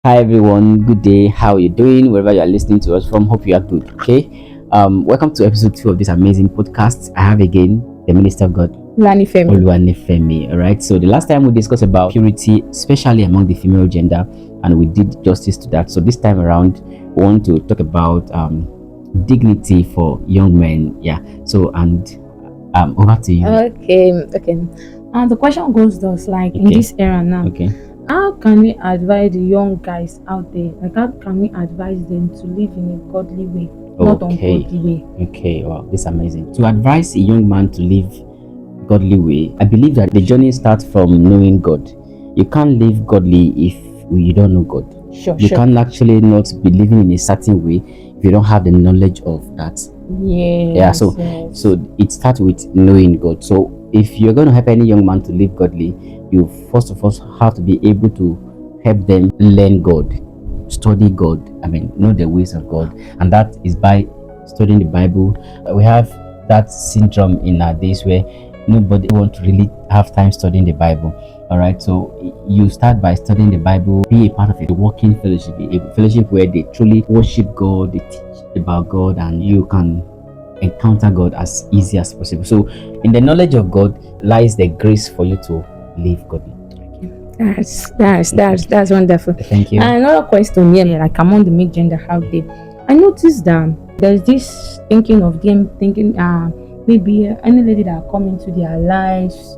Hi everyone, good day. How are you doing? Wherever you are listening to us from, hope you are good. Okay. Welcome to episode 2 of this amazing podcast. I have again the Minister of God, Nifemi. Nifemi. All right. So the last time we discussed about purity, especially among the female gender, and we did justice to that. So this time around, we want to talk about dignity for young men. Yeah. So over to you. Okay. And the question goes thus: in this era now, how can we advise the young guys out there? How can we advise them to live in a godly way, not ungodly way? Okay. Wow, this is amazing. To advise a young man to live godly way, I believe that the journey starts from knowing God. You can't live godly if you don't know God. You can actually not be living in a certain way if you don't have the knowledge of that. So it starts with knowing God. So if you're going to help any young man to live godly, you first of all have to be able to help them learn God, study God, know the ways of God, and that is by studying the Bible. We have that syndrome in our days where nobody wants to really have time studying the Bible. All right, so you start by studying the Bible, be a part of a working fellowship, a fellowship where they truly worship God, they teach about God, and you can encounter God as easy as possible. So in the knowledge of God lies the grace for you to live godly. That's wonderful. Thank you. And another question here, among the mixed gender out there, I noticed that there's this thinking of them thinking maybe any lady that come into their lives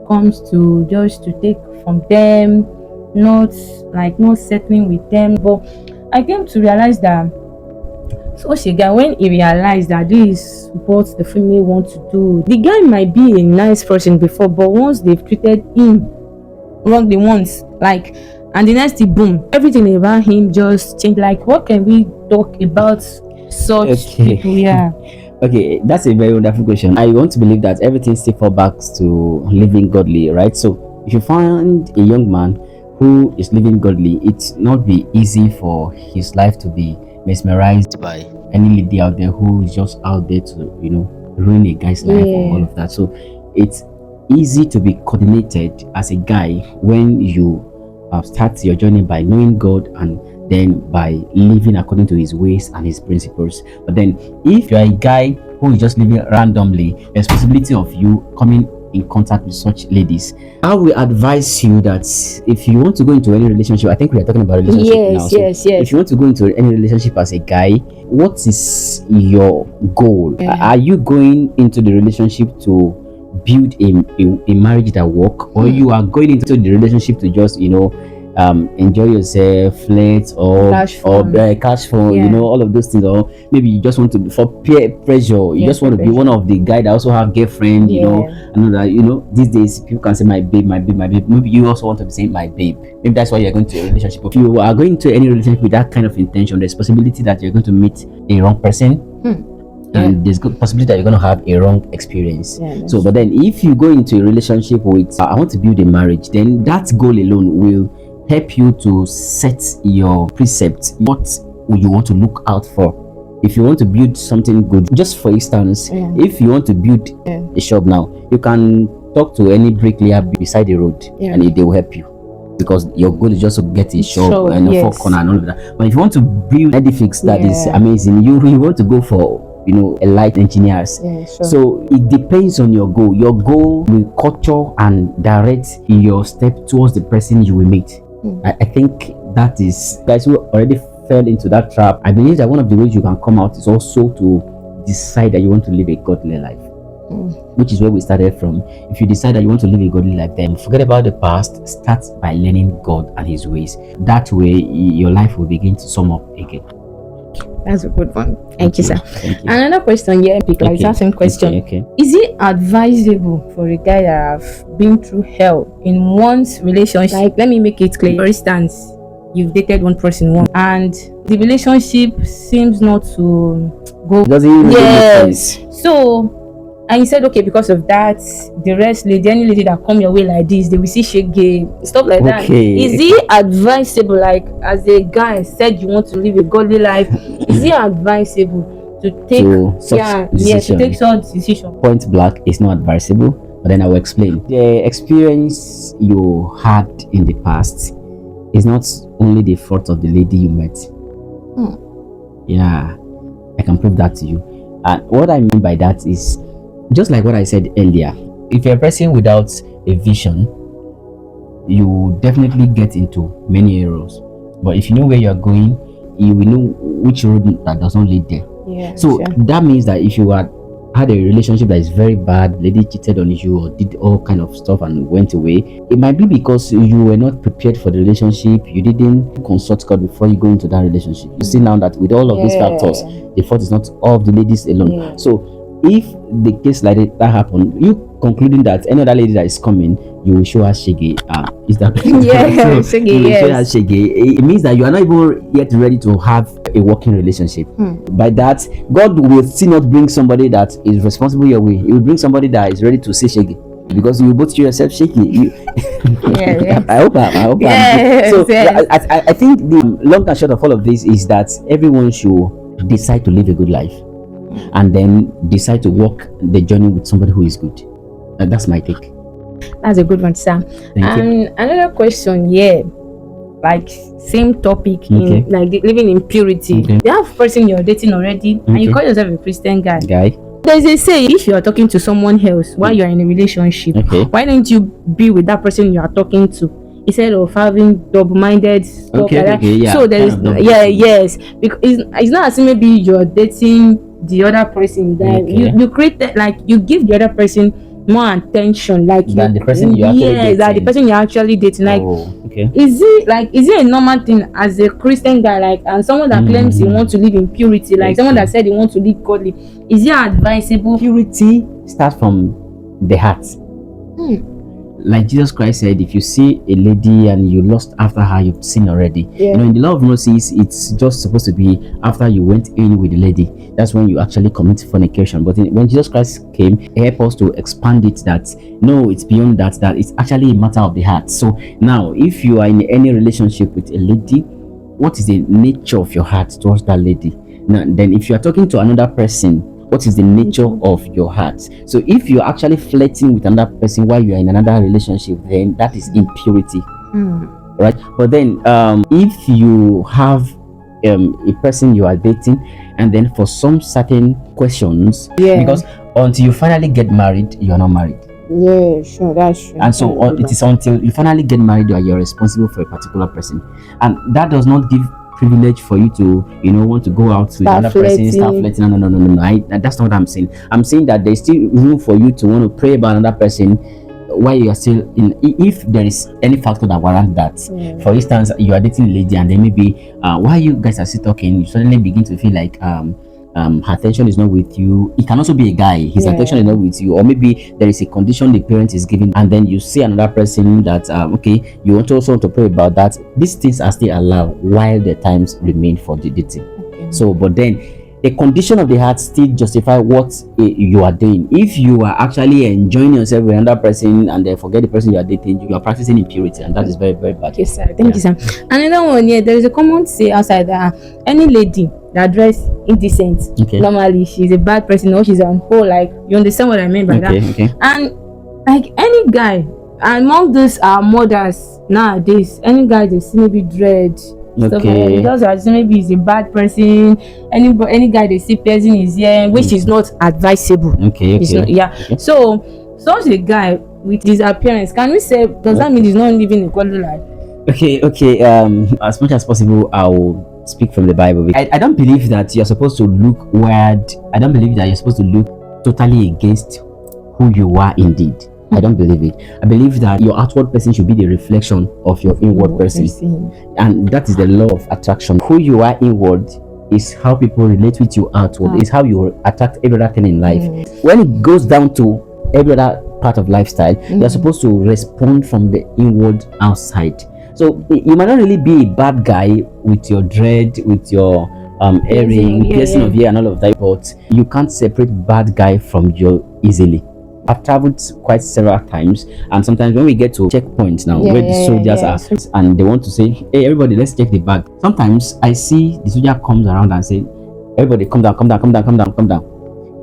comes to just to take from them, not settling with them. But I came to realize that when he realized that this is what the female wants to do, the guy might be a nice person before, but once they've treated him wrongly once, and the next thing, boom, everything about him just changed. What can we talk about such people? Yeah. Okay, that's a very wonderful question. I want to believe that everything still falls back to living godly, right? So if you find a young man who is living godly, it's not be easy for his life to be mesmerized by any lady out there who is just out there to ruin a guy's life or all of that. So it's easy to be coordinated as a guy when you start your journey by knowing God and then by living according to his ways and his principles. But then if you're a guy who is just living randomly, there's possibility of you coming in contact with such ladies. I will advise you that if you want to go into any relationship, I think we are talking about relationship now. Yes. If you want to go into any relationship as a guy, what is your goal? Are you going into the relationship to build a marriage that work, or you are going into the relationship to just enjoy yourself, flirt or cash phone, all of those things, or maybe you just want to for peer pressure, you just want to be one of the guy that also have girlfriend, I know that these days people can say my babe. Maybe you also want to be saying my babe. Maybe that's why you're going to a relationship. If you are going to any relationship with that kind of intention, there's possibility that you're going to meet a wrong person. And there's good possibility that you're going to have a wrong experience. But then if you go into a relationship with I want to build a marriage, then that goal alone will help you to set your precepts, what you want to look out for. If you want to build something good, just for instance, if you want to build a shop now, you can talk to any bricklayer beside the road and they will help you, because your goal is just to get a shop and a four corner and all of that. But if you want to build edifice that is amazing, you want to go for a light engineers. So it depends on your goal. Your goal will culture and direct your step towards the person you will meet. I think that is guys who already fell into that trap. I believe that one of the ways you can come out is also to decide that you want to live a godly life, which is where we started from. If you decide that you want to live a godly life, then forget about the past. Start by learning God and his ways. That way your life will begin to sum up again. That's a good one. Thank you, sir. Thank you. Another question here, because that same question. Is it advisable for a guy that have been through hell in one's relationship? Let me make it clear. For instance, you've dated one person once and the relationship seems not to go. Doesn't make sense. So, and you said, okay, because of that, the rest lady, any lady that come your way like this, they will see shege, stuff like that. Is it advisable, as a guy said you want to live a godly life, is it advisable to take such decision? Point blank, it's not advisable, but then I will explain. The experience you had in the past it's not only the fault of the lady you met. Yeah, I can prove that to you. And what I mean by that is just like what I said earlier. If you're a person without a vision, you definitely get into many errors. But if you know where you're going, you will know which road that does not lead there. Yeah. So that means that if you had a relationship that is very bad, lady cheated on you or did all kind of stuff and went away, it might be because you were not prepared for the relationship. You didn't consult God before you go into that relationship. You see now that with all of these factors, the fault is not all of the ladies alone. So if the case like that happened, you concluding that any other lady that is coming, you will show her shege. Is that yeah, so shege, you will show her yes. shege. It means that you are not even yet ready to have a working relationship. By that, God will still not bring somebody that is responsible your way. He will bring somebody that is ready to say shege, because you both yourself shaky. I hope Yes, so. yes. I think the long and short of all of this is that everyone should decide to live a good life, and then decide to walk the journey with somebody who is good. That's my take. That's a good one, Sam. And another question, like same topic, in like living in purity. You have a person you're dating already, and you call yourself a Christian guy. There's a say, if you're talking to someone else while you're in a relationship, why don't you be with that person you are talking to instead of having double-minded stuff like that? So there is yes, because it's not as if maybe you're dating the other person that you create that, like you give the other person more attention, like than the person you actually dating. That the person you're actually dating. Like, is it a normal thing as a Christian guy, like, and someone that claims he wants to live in purity, like someone that said he wants to live godly, is it advisable? Purity starts from the heart. Like Jesus Christ said, if you see a lady and you lust after her, you've sinned already. You know, in the law of Moses, it's just supposed to be after you went in with the lady. That's when you actually commit fornication. But when Jesus Christ came, he helped us to expand it that no, it's beyond that, that it's actually a matter of the heart. So now, if you are in any relationship with a lady, what is the nature of your heart towards that lady? Now, then if you are talking to another person, what is the nature of your heart? So if you're actually flirting with another person while you're in another relationship, then that is impurity, right? But then if you have a person you are dating, and then for some certain questions, because until you finally get married, you are not married. Yeah, sure, that's true. And so it is until you finally get married that you're responsible for a particular person, and that does not give privilege for you to want to go out with another person, start flirting. No. That's not what I'm saying. I'm saying that there's still room for you to want to pray about another person while you are still in, if there is any factor that warrants that. For instance, you are dating a lady, and then maybe while you guys are still talking, you suddenly begin to feel like her attention is not with you. It can also be a guy, his attention is not with you, or maybe there is a condition the parent is giving, and then you see another person that you also want to pray about that. These things are still allowed while the times remain for the dating. So but then the condition of the heart still justify what you are doing. If you are actually enjoying yourself with another person and then forget the person you are dating, you are practicing impurity, and that is very, very bad. Yes, sir. Thank you, sir. Another one, there is a common say outside that any lady that dress indecent, normally she's a bad person, or she's on whole, like, you understand what I mean by that? And like any guy among those mothers nowadays, any guy they see maybe dread stuff like that, just as maybe he's a bad person. Any guy they see piercing his ear, which is not advisable. So such a guy with his appearance, can we say, does that mean he's not living a godly life? As much as possible, I will speak from the Bible. I don't believe that you're supposed to look weird. I don't believe that you're supposed to look totally against who you are indeed. I don't believe it. I believe that your outward person should be the reflection of your inward person, and that is the law of attraction. Who you are inward is how people relate with you outward. Is how you attract every other thing in life. When it goes down to every other part of lifestyle, you're supposed to respond from the inward outside. So you might not really be a bad guy with your dread, with your earring, piercing of ear and all of that, but you can't separate bad guy from you easily. I've traveled quite several times, and sometimes when we get to checkpoints now, where the soldiers are, and they want to say, hey everybody, let's check the bag. Sometimes I see the soldier comes around and say, everybody come down.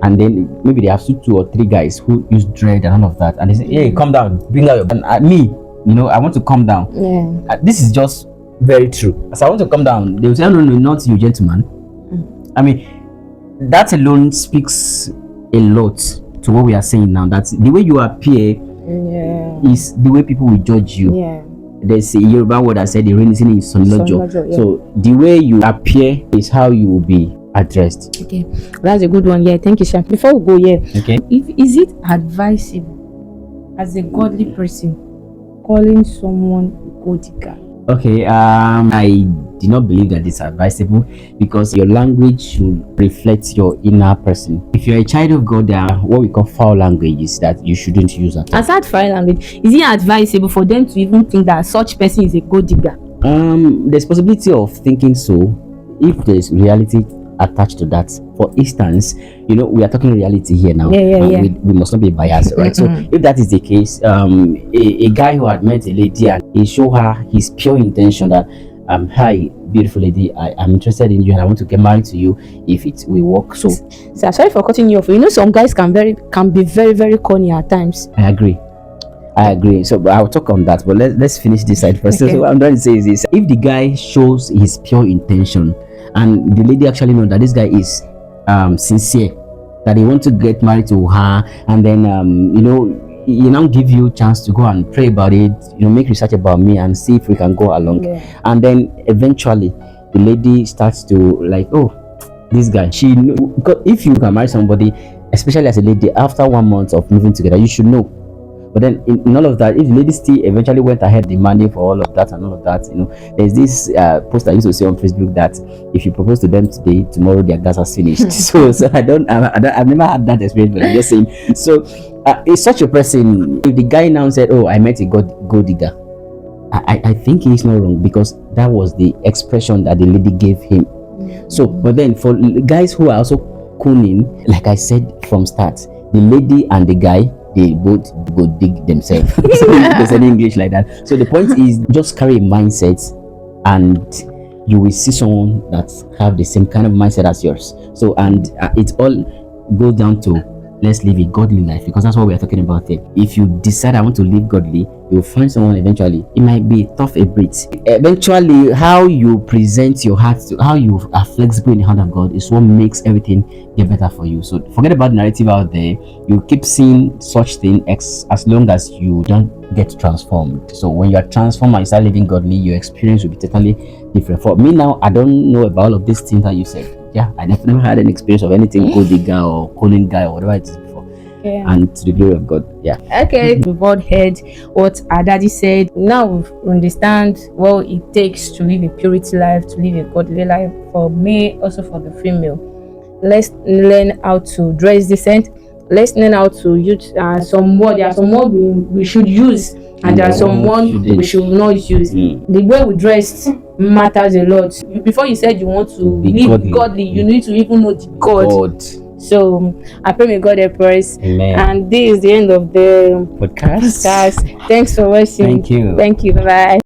And then maybe they have 2 or 3 guys who use dread and all of that, and they say, hey, come down, bring out your gun at me. I want to calm down. This is just Very true. As I want to come down, they will say, no, no, not you, gentleman. I mean, that alone speaks a lot to what we are saying now. That the way you appear is the way people will judge you. Yeah. There's a Yoruba word that said the rain is in Sonlojo. Yeah. So the way you appear is how you will be addressed. Okay, that's a good one. Yeah, thank you, Sha. Before we go, Okay. Is it advisable as a godly person calling someone gold digger? Okay, I do not believe that it's advisable because your language should reflect your inner person. If you're a child of God, there are what we call foul languages that you shouldn't use at all. Aside foul language, is it advisable for them to even think that such person is a gold digger? There's possibility of thinking so if there's reality attached to that. For instance, we are talking reality here now. We must not be biased, right? So if that is the case, a guy who had met a lady and he showed her his pure intention that hi beautiful lady, I'm interested in you and I want to get married to you if it will work. So sorry for cutting you off. Some guys can be very, very corny at times. I agree. So I'll talk on that, but let's finish this side first. Okay. So what I'm trying to say is this: if the guy shows his pure intention and the lady actually knows that this guy is sincere, that he wants to get married to her, and then he now give you a chance to go and pray about it, make research about me and see if we can go along. And then eventually the lady starts to like, oh, this guy, because if you can marry somebody, especially as a lady, after 1 month of living together, you should know. But then in all of that, if the lady still eventually went ahead demanding for all of that and all of that, there's this post I used to see on Facebook that if you propose to them today, tomorrow their gas has finished. so I've never had that experience, but I'm just saying. So it's such a person. If the guy now said, "Oh, I met a gold digger," I think he's not wrong because that was the expression that the lady gave him. So, but then for guys who are also cooning, like I said from start, the lady and the guy, they both go dig themselves. So there's any English like that. So the point is just carry a mindset and you will see someone that have the same kind of mindset as yours. So and it all goes down to let's live a godly life, because that's what we are talking about here. If you decide I want to live godly, you'll find someone eventually. It might be tough a bit. Eventually, how you present your heart, how you are flexible in the hand of God is what makes everything get better for you. So forget about the narrative out there. You keep seeing such things as long as you don't get transformed. So when you are transformed and you start living godly, your experience will be totally different. For me now, I don't know about all of these things that you said. Yeah, I never had an experience of anything gold digger or calling guy or whatever it is before. Yeah. And to the glory of God. Yeah. Okay, we've all heard what our daddy said. Now we understand what it takes to live a purity life, to live a godly life, for male, also for the female. Let's learn how to dress decent. Let's learn how to use some word. There are some words we should use, and there are some words we should not use. The way we dress matters a lot. Before you said you want to live godly, you need to even know the God. So I pray may God help us. Amen. And this is the end of the podcast. Thanks for watching. Thank you. Bye.